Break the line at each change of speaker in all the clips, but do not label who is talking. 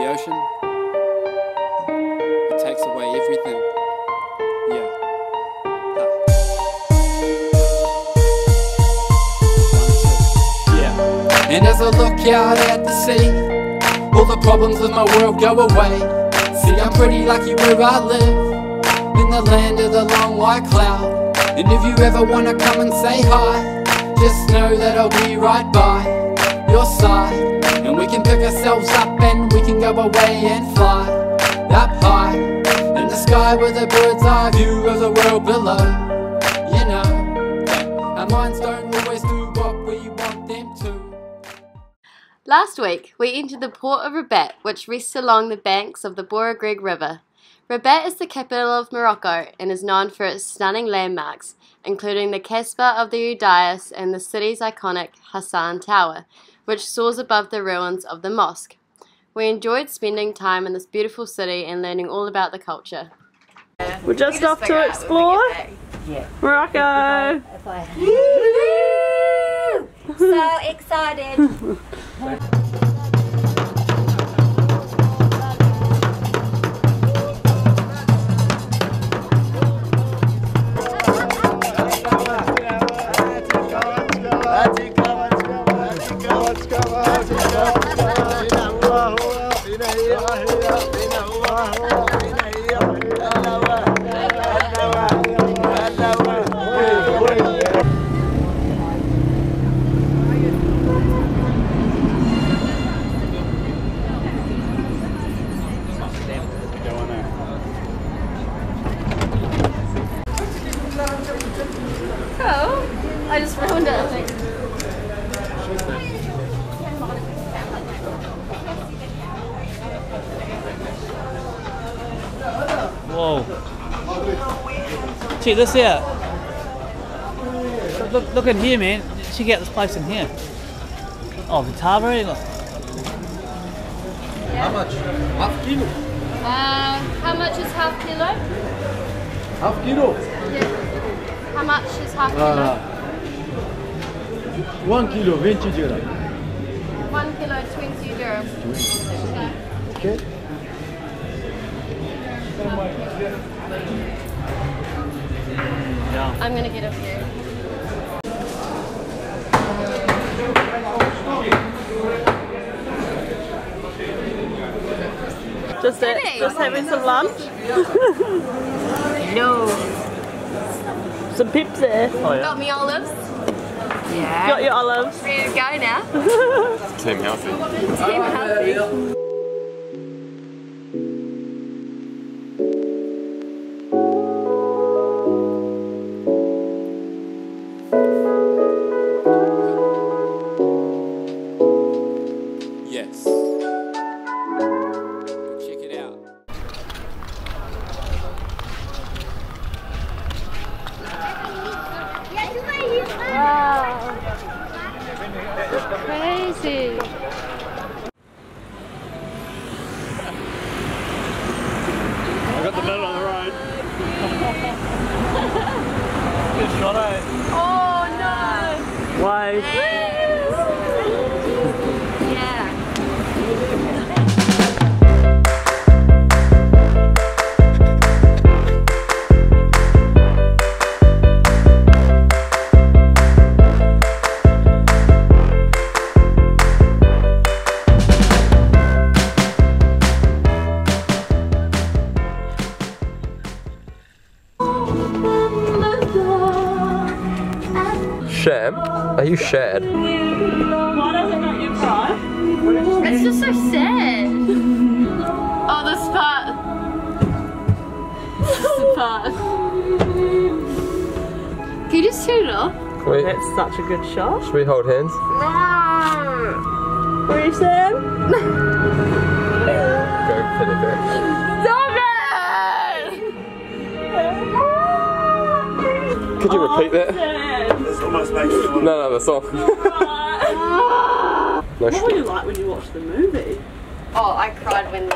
the ocean, it takes away everything. Yeah. Yeah. And as I look out at the sea, all the problems of my world go away. See, I'm pretty lucky where I live, in the land of the long white cloud. And if you ever wanna come and say hi, just know that I'll be right by your side. And we can pick ourselves up and we can go away and fly up high in the sky with a bird's eye view of the world below. You know, our minds don't always do what we want them to.
Last week, we entered the port of Rabat, which rests along the banks of the Bouregreg River. Rabat is the capital of Morocco and is known for its stunning landmarks, including the Casbah of the Udayas and the city's iconic Hassan Tower, which soars above the ruins of the mosque. We enjoyed spending time in this beautiful city and learning all about the culture.
We're just off to explore Morocco.
So excited.
Oh, I just ruined it, I think.
Whoa. Check this out. Look in here, man. Check out this place in here. Oh, the Tava.
How much? Half kilo?
How much is half kilo?
Half kilo?
Yeah. How much is half kilo?
1 kilo, 20 dirham.
1 kilo, 20 dirham.
Okay.
Yeah.
I'm gonna get a few.
Just having some lunch.
No.
Some pips there.
Oh, yeah.
Got me olives.
Yeah.
Got your olives.
Ready to go now?
Team healthy.
Team healthy.
Yes. Check it out.
Wow. Crazy.
I got the medal on the road. Good shot, eh?
Oh no.
Wave.
Yeah.
Sham? Are you shad?
Why does it make you cry?
It's just so sad. Oh, this part. This is the part. Can you just turn it off?
That's such a good shot.
Should we hold hands?
No.
What are you saying?
Go pit it back.
Stop it!
Could you repeat that?
This almost makes me want
No, the song. No,
What were you like when you watched the movie?
Oh, I cried when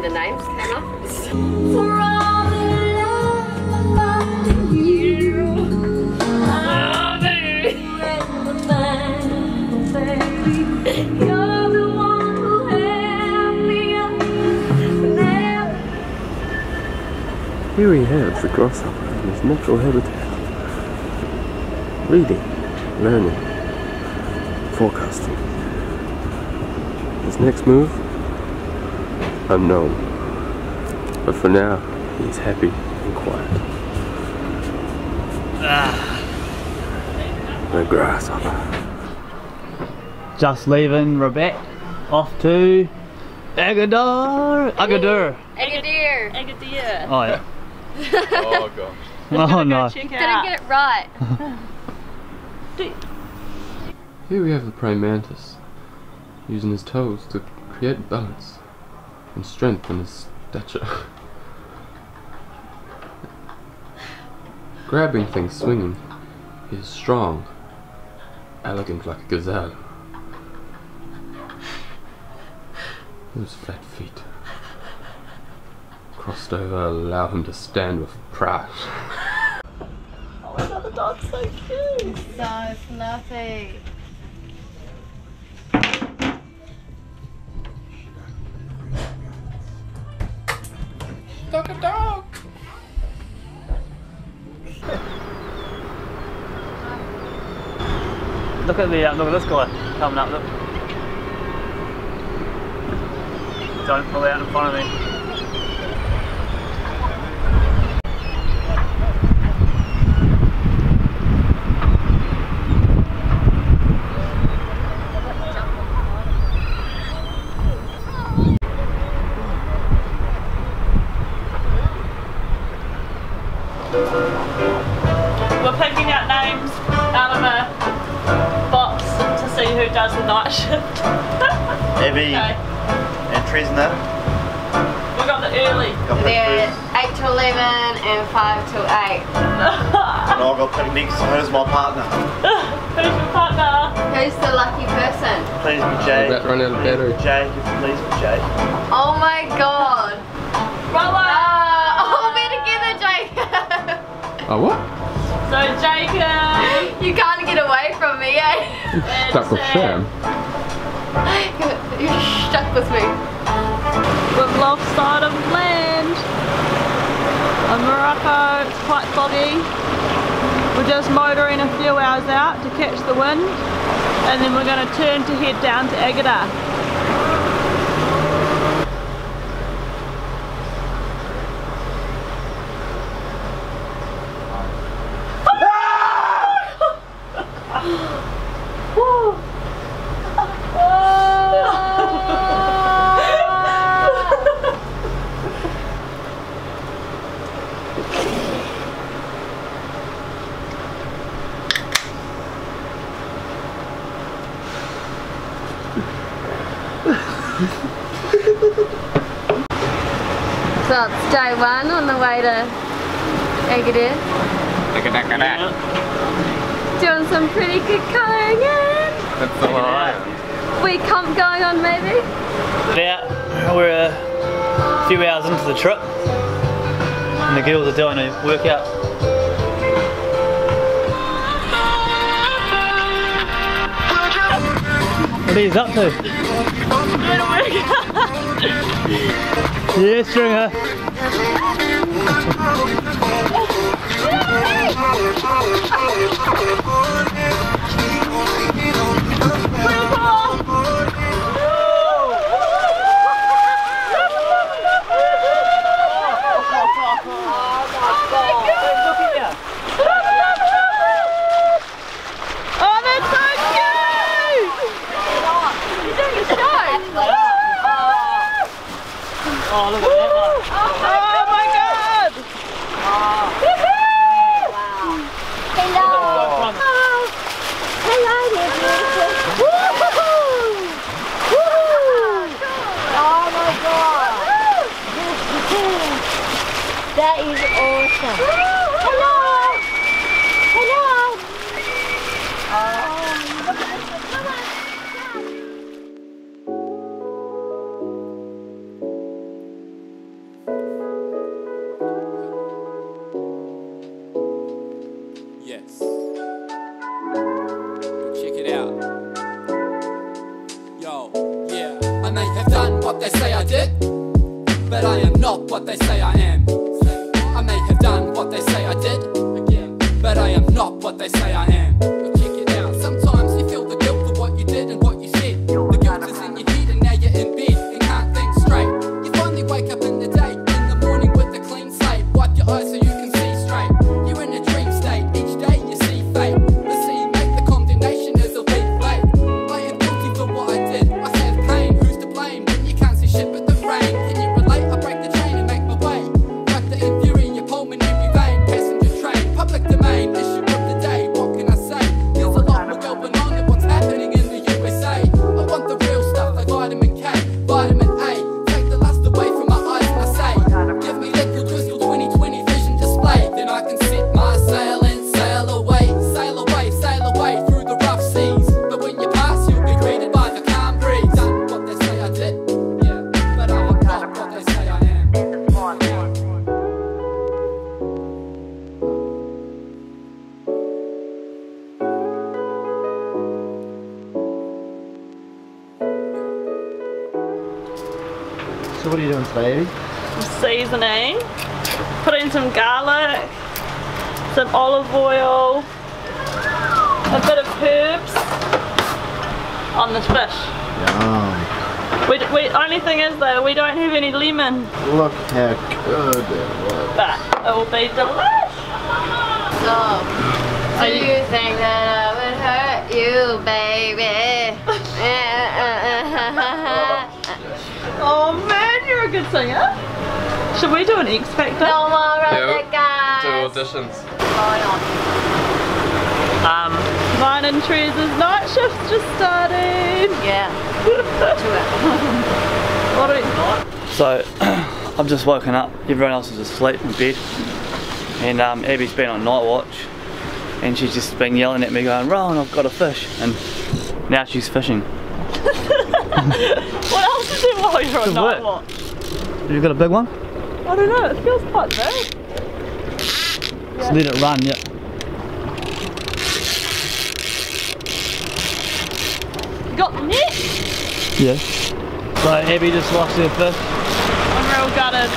the names came up.
For all the love you.
Oh, baby.
Baby, you're the one who has
Here he has the grasshopper in his natural habitat. Reading, learning, forecasting. His next move? Unknown. But for now, he is happy and quiet. The grasshopper.
Just leaving Rabat, off to Agadir.
Agadir.
Agadir.
Oh yeah.
Oh god.
Oh no.
Check
Didn't
out.
get it right.
Here we have the praying mantis, using his toes to create balance and strength in his stature. Grabbing things swinging, he is strong, elegant like a gazelle. Those fat feet, crossed over, allow him to stand with pride.
Oh my god, the dog's so cute.
So fluffy.
Dog.
Look at this guy coming up. Look. Don't pull out in front of me.
We're picking out names out of a box to see who does the night shift.
Abby
Okay.
and Tresna.
We got the early.
Got
They're
pictures.
8 to 11 and 5 to 8.
And I got picnics. Who's my partner?
Who's your partner?
Who's the lucky person?
Please be Jay.
About run out of battery.
Jay, please be Jay.
Oh my god.
Brother!
Oh, we're together, Jacob.
Oh, what?
So Jacob
You can't get away from me, eh?
Stuck with Sam.
You're stuck with me.
we've lost sight of land. In Morocco, it's quite foggy. We're just motoring a few hours out to catch the wind, and then we're going to turn to head down to Agadir.
So it's day one on the way to Agadir. Doing some pretty good colouring in.
That's the line.
We comp going on maybe?
Yeah, we're a few hours into the trip and the girls are doing a workout. What are you up to? Yeah, Stringer. Oh, look at that.
Oh my god!
Hello. Hello, dear beautiful. Oh my god. That is awesome. Hello. Hello.
Yes. Check it out. Yo, yeah. I may have done what they say I did, but I am not what they say I am. I may
So what are you doing today, Abby?
Some seasoning. Put in some garlic, some olive oil, a bit of herbs on this fish.
Yum.
We only thing is though, we don't have any lemon,
Look how good it looks.
but it will be delish.
So, do you think that I would hurt you, baby?
Oh man, you're a good singer. Should we do an X Factor?
No more of the guys.
auditions.
Going on.
Mine and Trevor's night shift's just started.
Yeah.
What are we?
So, I've just woken up. Everyone else is asleep in bed. And Abby's been on night watch. And she's just been yelling at me going, Rowan, I've got a fish. And now she's fishing.
What else is there while you're on night watch?
Have you got a big one?
I don't know, it feels quite big.
Just let it run, yeah.
You got the net?
Yeah. So Abby just lost her fish.
I'm real gutted.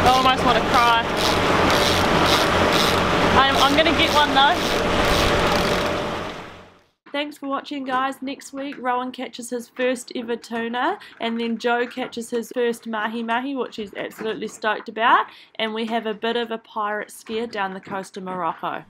I almost want to cry. I'm gonna get one though. Thanks for watching, guys. Next week Rowan catches his first ever tuna, and then Joe catches his first mahi-mahi, which he's absolutely stoked about, and we have a bit of a pirate scare down the coast of Morocco.